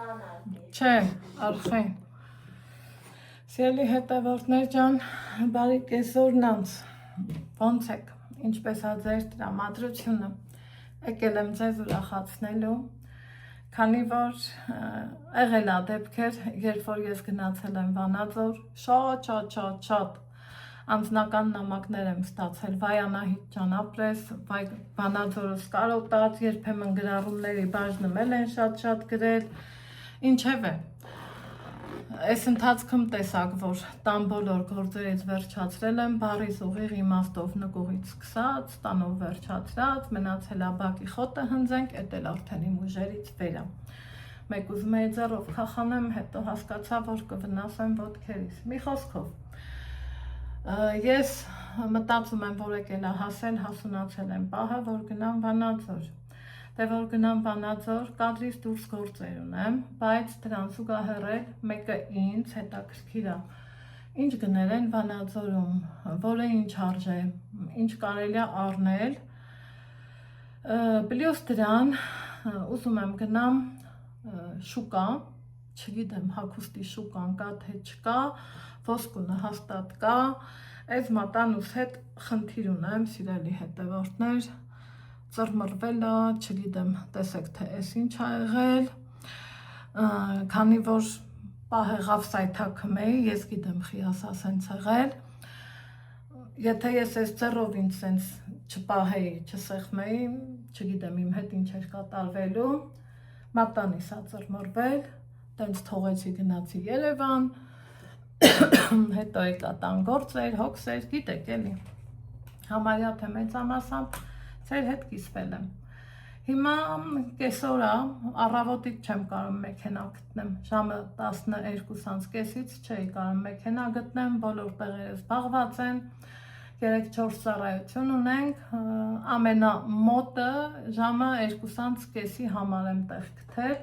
Չէ, արխեն։ Սիրելի հետևորդներ ջան, բարի կեսօրն անց, ոնց եք, ինչպես ա ձեր տրամադրությունը, եկել եմ ձեզ ուրախացնելու, քանի որ եղել ա դեպքեր, երբ որ ես գնացել եմ Վանաձոր, շատ անձնական նամակներ եմ ստացել, վայ Անահիտ ջան ապրես, վայ Վանաձորը սկարոտած, երբեմն գրառումների բաժնում են շատ գրել, ինչևէ, այս ընթացքում տեսակ, որ տան բոլոր գործերից վերջացրել եմ, բառից ուղիղ իմաստով նկուղից սկսած, տանով վերջացրած, մնացել ա բակի խոտը հնձենք, էդ էլ արդեն իմ ուժերից վեր ա։ Մեկ ուզում էի ձեռով քախանեմ, հետո հասկացա, որ կվնասեմ ոտքերիս։ Մի խոսքով, ես մտածում եմ, որ եկել ա հասունացել եմ պահը, որ գնամ Վանաձոր։ Դե որ գնամ Վանաձոր, կադրից դուրս գործեր ունեմ, բայց դրան զուգահեռ մեկը ինձ հետաքրքիր ա։ Ինչ գներ են Վանաձորում, որը ինչ արժե, ինչ կարելի ա առնել։ Պլյուս դրան ուզում եմ գնամ շուկա, չգիտեմ հագուստի շուկան կա թե չկա, ոսկունը հաստատ կա, այս մատանուս հետ խնդիր ունեմ, սիրելի հետևորդներ, ծռմռվել ա, չգիտեմ, տեսեք թե էս ինչ ա եղել, քանի որ պահ եղավ սայթաքմ էի, ես գիտեմ խիասա սենց եղել, եթե ես այս ձեռով ինձ սենց չպահեի, չսեղմեի, չգիտեմ իմ հետ ինչ էր կատարվելու, մատանիս ա ծռմռվել, տենց թողեցի գնացի Երևան, հետո եկա տան գործեր, հոգսեր, գիտեք էլի, համարյա թե մեծամասամբ ձեր հետ կիսվել եմ։ Հիմա կեսօր ա, առավոտից չեմ կարող մեքենա գտնեմ, ժամը 12:30-ից չէի կարող մեքենա գտնեմ, բոլոր տեղերը զբաղված են, 3-4 ծառայություն ունենք, ամենամոտը ժամը 2:30-ի համար եմ տեղ գտել։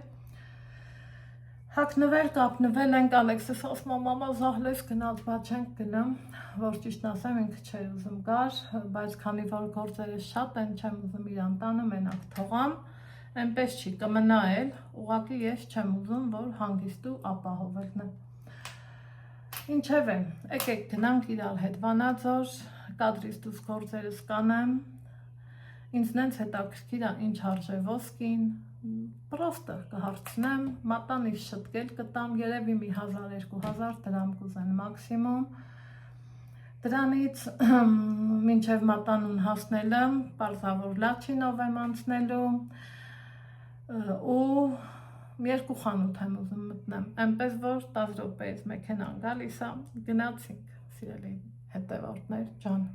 Հագնվել, կապնվել ենք, Ալեքսս ասում ա մամա զահլես գնաց, բա չենք գնամ, որ ճիշտ ասեմ ինքը չէր ուզում գար, բայց քանի որ գործերը շատ են, չեմ ուզում իրան տանը մենակ թողամ, այնպես չի, կմնա էլ, ուղղակի ես չեմ ուզում, որ հանգիստ ու ապահով ելնեմ։ Ինչևէ, եկեք գնանք իրար հետ Վանաձոր, կադրից դուրս գործերս կանեմ, ինձ նենց հետաքրքիր ա ինչ արժե ոսկին, պրոստը կհարցնեմ, մատանից շտկել կտամ, երևի մի 1000-2000 դրամ կուզեն մաքսիմում, դրանից մինչև մատանուն հասնելը, պարզավոր Լաչինով եմ անցնելու ու 2 խանութ եմ ուզում մտնեմ, այնպես որ 10 րոպեից մեքենան գալիս ա, գնացինք, սիրելի հետևորդներ ջան։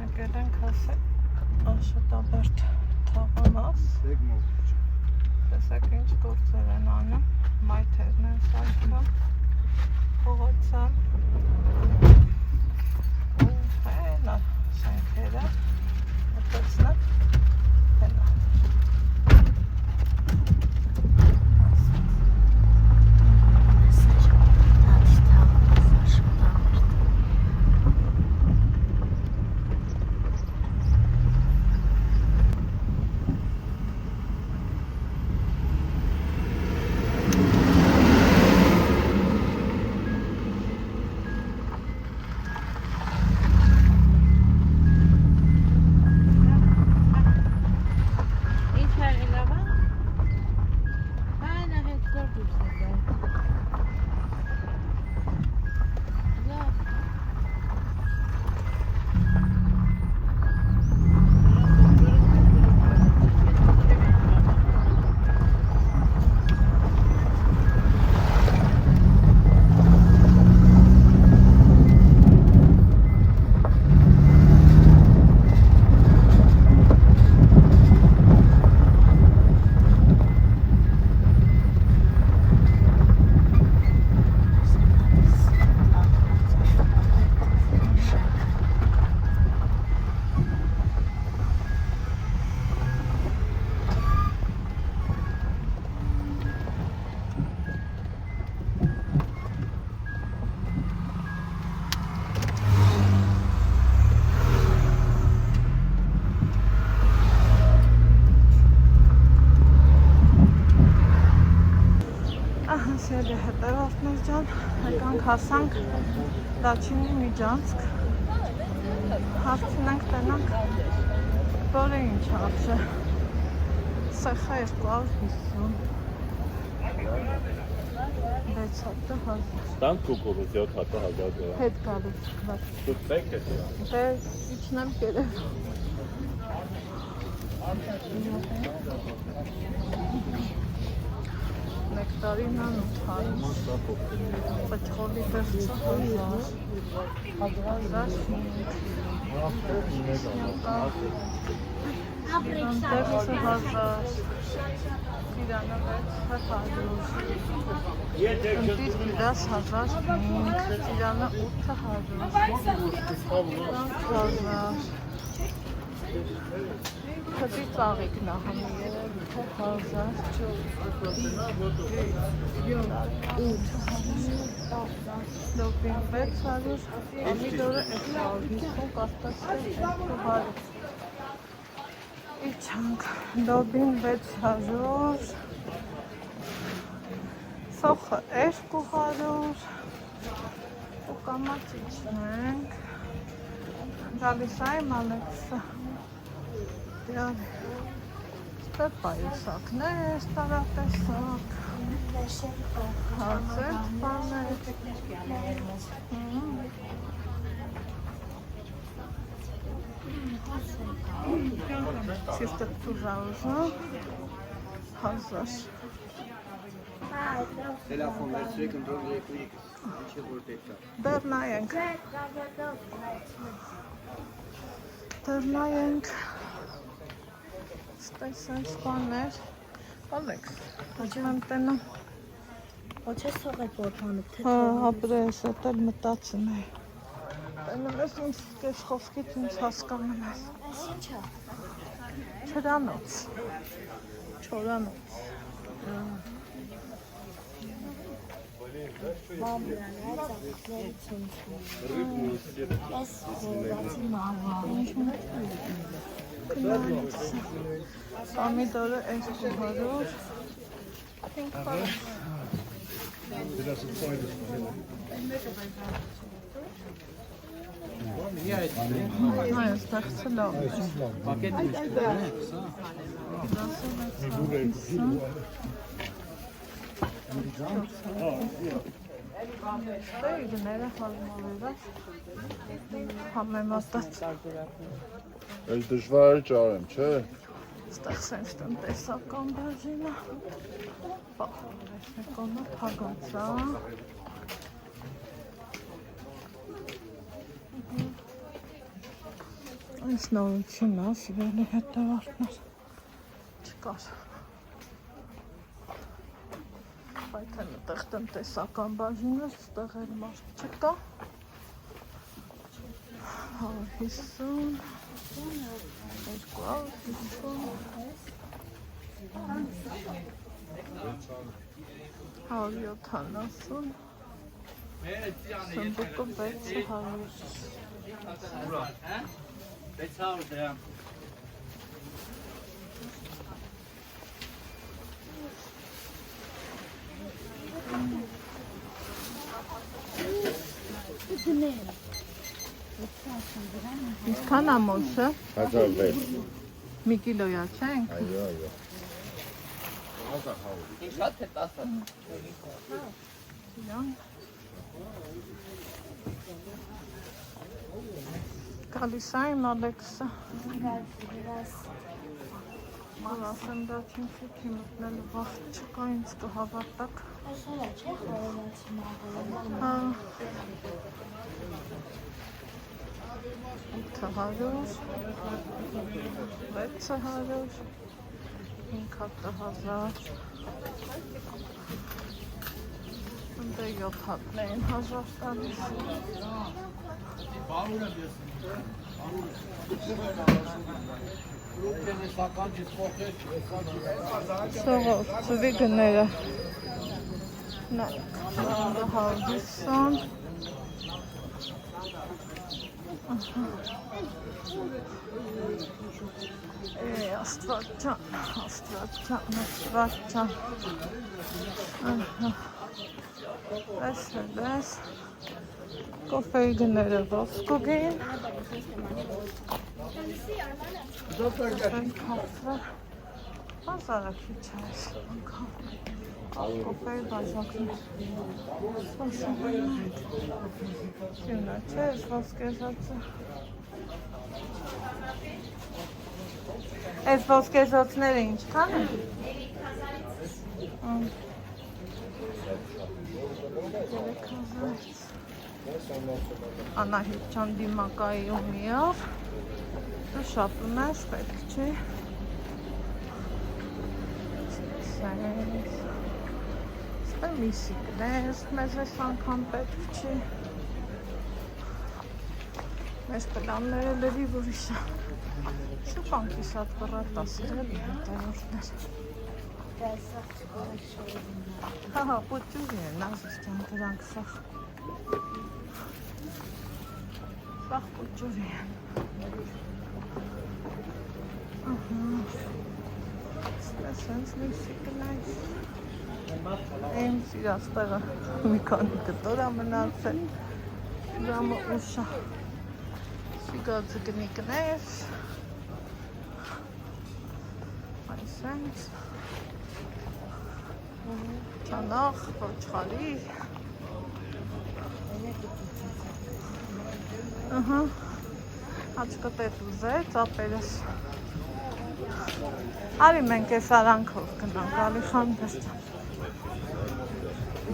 Եկել ենք հասել Աշոտաբերդ թաղամաս, տեսեք ինչ գործեր են անում, մայթերն են սարքում, փողոցան, ու հենա շենքերը, մտեցնակ, հենա։ ջան, եկանք հասանք Լաչինի Միջանցք, հարցնենք տնանք, որը ինչ արժե, սեխա 250, 6 հատը 1000, Ստանք կուկուրուզ 7 հատը 1000 դրամ, հետ գալուց, դուք բեք է դրամ, դե իչնեմ կերև, նեկտարին անութարի, պճղոլի վերցը 1000, Անտեղսը 1000, իրանը 600, ընտիր գիրաս 1005, իրանը 800, Քդի ծաղիկն է հանի երևի թե 1000, 800, լոբին 600, ամիդորը 850, կաստասը 200, իչանք, լոբին 600, սոխը 200, ու կամաց իչնենք, գալիս այմ ալեքսը, Ստեպայուսակներ, տարատեսակ, հազետ բաներ, Սիրտը ծուժաուզը, 1000 Տելեֆոն վերցրեք, ընդրոք եկույք, ինչ է որ պետք է։ Դեռ նայենք, ստեսենց բաներ, Ալեքս, հաջում եմ տենը, Ոչ ես սողետ որթանը, թե ապրես, էտ էլ մտացն է, տենը ես ինձ կես խոսքից ինձ հասկանում ես, Այս ինչա։ չորանոց, Մամլան, այս աղիքների ծունցում։ Այս որվածի մավա։ Պամիդորը 200, Այս տեղցը լավ է, Պակետն ինչ կրան է, սա։ Գները հալմավերը, համեմատած, Այս դժվար ճարեմ, չէ, ստեղսենք տնտեսական բաժինը, եկոնը պագացա, այս նորություն է, սիրելի հետևորդներ, չկար, բայց են տեղ տնտեսական բաժինը, ստեղ էլ մարդ չկա, 150, 250, 170, սնդուկը 600 դրամ։ Ինչքան ամոսը, 1006, մի կիլոյա չենք, այո, գալիս է իմ Ալեքսը, որ ասեմ դա չինցի չի մտնել վաղ չկա ինձ կհավատակ, Այս հորա չէ խորովացի մաղալը։ հա, 800, 600, 500, ընդ 7 հատներին 1000 տալիս, Սողով, ծվի գները, նայք, 150, Աստված ջան, Այս կոֆեի գները ոսկոգին Բազարը քիչ է այս անգամ կոֆեի բաժակն Սյունա չէ, այս ոսկեզոցը Այս ոսկեզոցները ինչքան են? 3000 Անահիտ չան դիմակայի ու միար Դու շատ ունես, պետք չի Սպեր միսի կնես, մեզ այս անգամ պետք չի Մեզ պլանները լրի ուրիշը Շուպանքի շատ բռատ ասիրել հետևորդներ Հա, պոճուրի են, ասիստյան դրանք սախ Սախ պոճուրի են Սենց միսի կնայս Եմ սիրած տեղը մի քանի կտոր ամնացել Ժամը ուշա Սիգացը կնի կնես Այսենց Չանախ, ոչխալի Աչկտետ ուզե, ծապերս Արի մենք ես արանքով կնանք, ալի խանդես ճան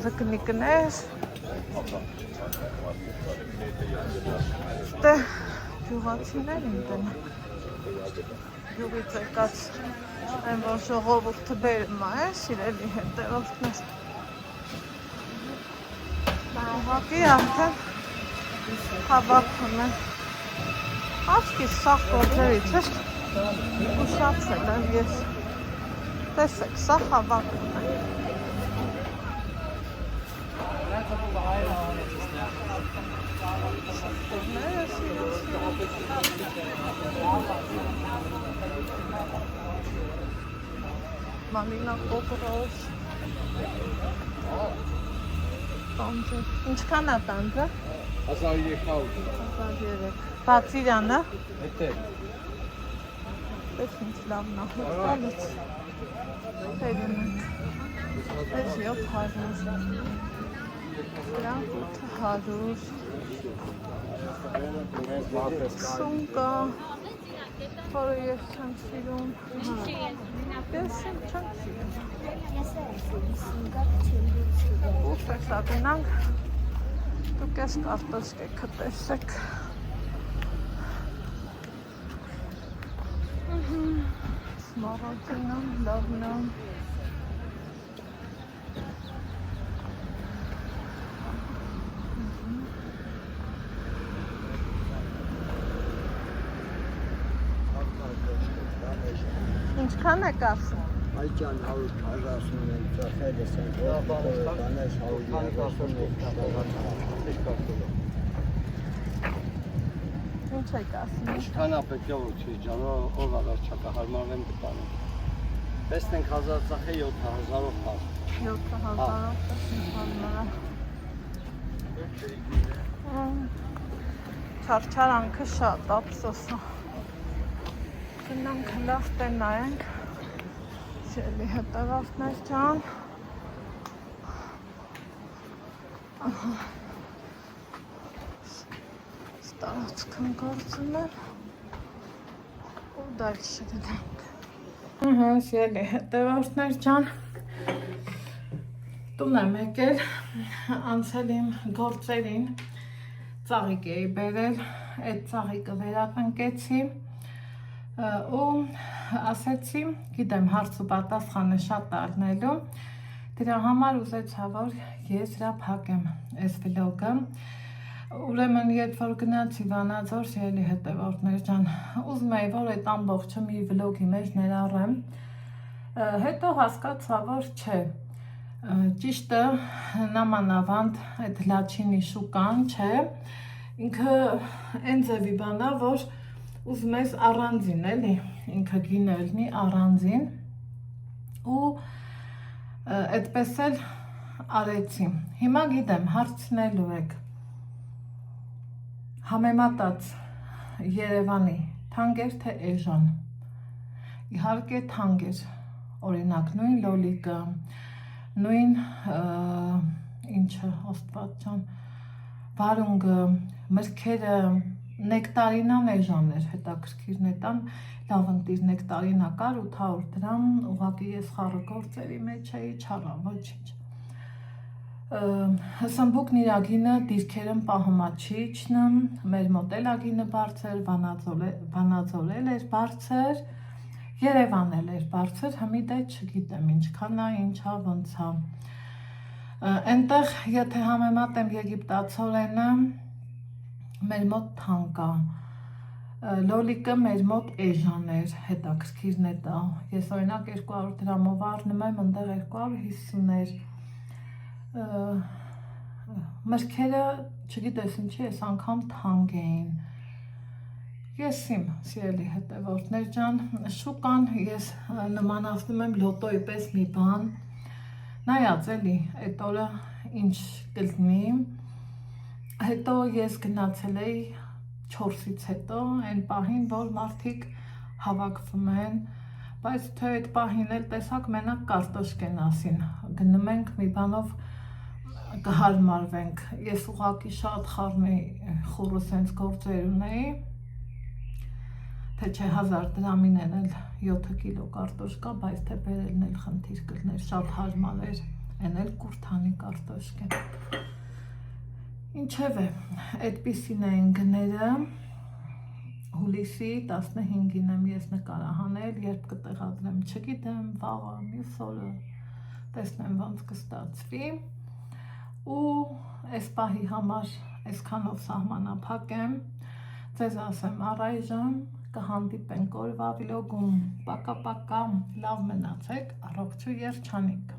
Զկնի կնես Ստե գյուղացիներ իմ տնը Գյուղից եկած Այն որ ժողովուրդը բերում է, սիրելի հետևորդներ Ուղղակի արդեն հավաքում են Աչքիս սաղ գործերից էր ուշացել եմ ես Տեսեք, սաղ հավաքում են Շղթորները սիրում Մալինա կոկրոս Տանձը Ինչքան է տանձը? 1300 Բացիրանը? Հետև Պես ինչ լավն ահետալից Տերում ենք Պես 700 Դրանք 800 Սունկա Որը ես չեմ սիրում Ես չեմ սիրում Ուղ տեսակնանք Դուք ես կարտոշկ եք կտեսեք Սմարագինան, լավնան Ինչքան եք ասում? Այջան 140 են ծախել ես են բանես 130 Ինչ եք ասում? Ինչքան է պետք է որ չի ջանո ով առաջակա հարմարվեմ կտանեմ Տեսնենք 1000 ծախե 7000-ով փախ 7000-ով Չարչարանքը շատ ափսոսա Գնանք լավ տնայենք Սիրելի հետևորդներ ջան Ստարացքն գործում եմ ու դալշը գնանք Սիրելի հետևորդներ ջան Տուն եմ եկել անցել իմ գործերին ծաղիկ էի բերել այդ ծաղիկը վերատնկեցի ու ասեցի, գիտեմ հարց ու պատասխանը շատ տալնելու դրա համար ուզեցա, որ ես հրափակեմ այս վլոգը ուրեմն երբ որ գնացի Վանաձոր սիրելի հետևորդներ ջան ուզում էի, որ այդ ամբողջը մի վլոգի մեջ ներառեմ հետո հասկացա, որ չէ ճիշտը նամանավանդ այդ լաչինի շուկան չէ ինքը այն ձևի բան է, որ ուզում ես առանձին էլի, ինքը գինը լինի առանձին ու այդպես էլ արեցի։ Հիմա գիտեմ, հարցնելու եք։ Համեմատած Երևանի թանկ էր թե էժան։ Իհարկե թանկ էր։ Օրինակ նույն լոլիկը, նույն ինչը Աստված ջան, վարունգը, մրգերը, նեկտարինան էժան էր, հետաքրքիրն է տան, լավ ընտիր նեկտարինա կար 800 դրամ, ուղղակի ես խառը գործերի մեջ էի, չառա, ոչինչ։ Սմբուկն իր ագինը դիրքերն պահոմաչիչն, մեր մոտ էլ ագինը բարձր, Վանաձորել էր բարձր, Երևան էլ էր բարձր, հիմի դե չգիտեմ ինչքան է, ինչա, ոնց է։ Այնտեղ, եթե համեմատեմ եգիպտացորենը, մեր մոտ թանկ է, լոլիկը մեր մոտ էժան էր, հետաքրքիրն է դա։ Ես օրինակ 200 դրամով առնում եմ, ընդեղ 250 էր։ Մրգերը, չգիտես ինչի, ես անգամ թանկ էին։ Ես իմ սիրելի հետևորդներ ջան, շուկան ես նմանացնում եմ լոտոյի պես մի բան, նայած էլի, այդ օրը ինչ կլինի, հետո ես գնացել էի 4-ից հետո, այն պահին, որ մարդիկ հավաքվում են, բայց թե այդ պահին էլ տեսակ մենակ կարտոշկեն ասին, գնում ենք մի բանով կհարմարվենք, ես ուղղակի շատ խառնի խուրը սենց գործեր ունեի, թե չէ 1000 դրամին են էլ 7 կիլո կարտոշկա, բայց թե բերելն էլ խնդիր կլներ, շատ հարմար էր, են էլ կուրթանի կարտոշկ է։ Ինչև է, այդպիսին էին գները, հուլիսի 15-ին եմ ես նկարահանել, երբ կտեղադրեմ, չգիտեմ, վաղը, մյուս օրը, տեսնեմ ոնց կստացվի, ու այս պահի համար այսքանով սահմանափակ եմ, ձեզ ասեմ առայժմ, կհանդիպենք օրվա վլոգում, պակա, լավ մնացեք, առողջ ու երջանիկ։